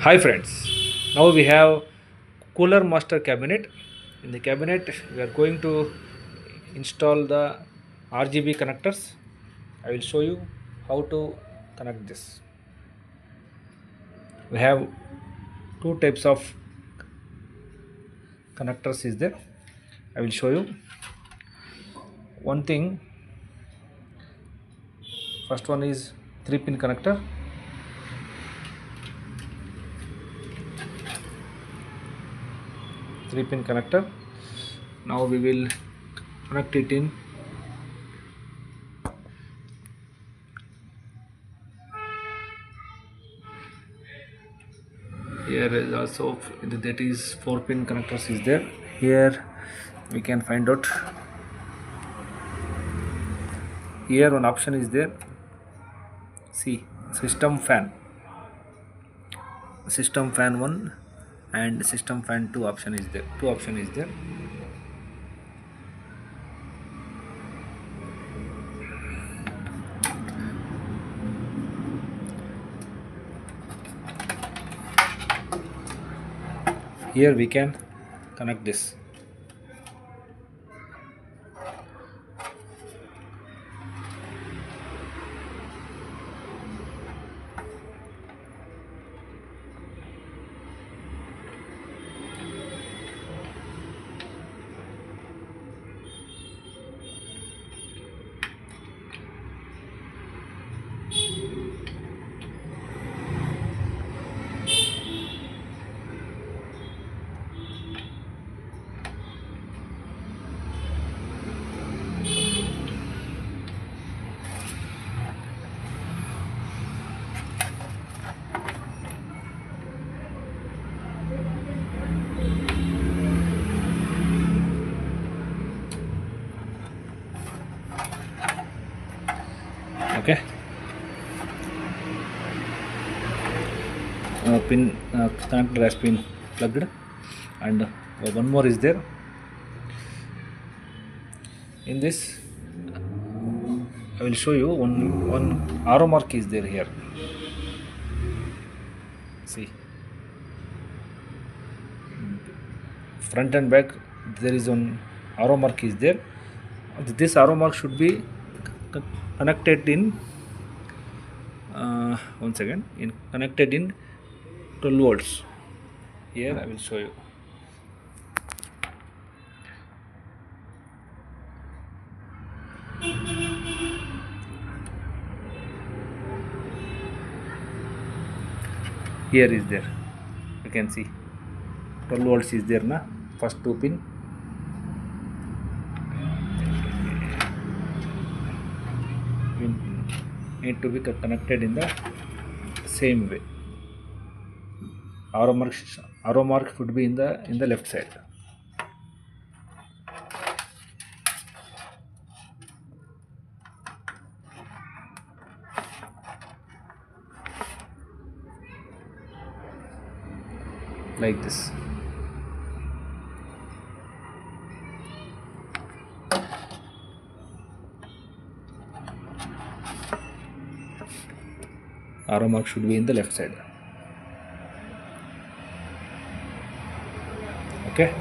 Hi friends, now we have cooler master cabinet. In the cabinet we are going to install the RGB connectors. I will show you how to connect this. We have two types of connectors is there. I will show you. One thing, first one is 3-pin connector. Three-pin connector. Now we will connect it in. Here is also that is 4-pin connectors is there. Here we can find out. Here one option is there. See, system fan 1 and system fan 2 option is there. Here we can connect this. Okay, pin connector has been plugged, and one more is there. In this I will show you one arrow mark is there here. See, front and back there is one arrow mark is there. This arrow mark should be connected in once again connected in 12 volts. Here I will show you. Here is there, you can see 12 volts is there na. First 2 pin need to be connected in the same way. Arrow mark should be in the left side. Like this. Arrow mark should be in the left side. Okay.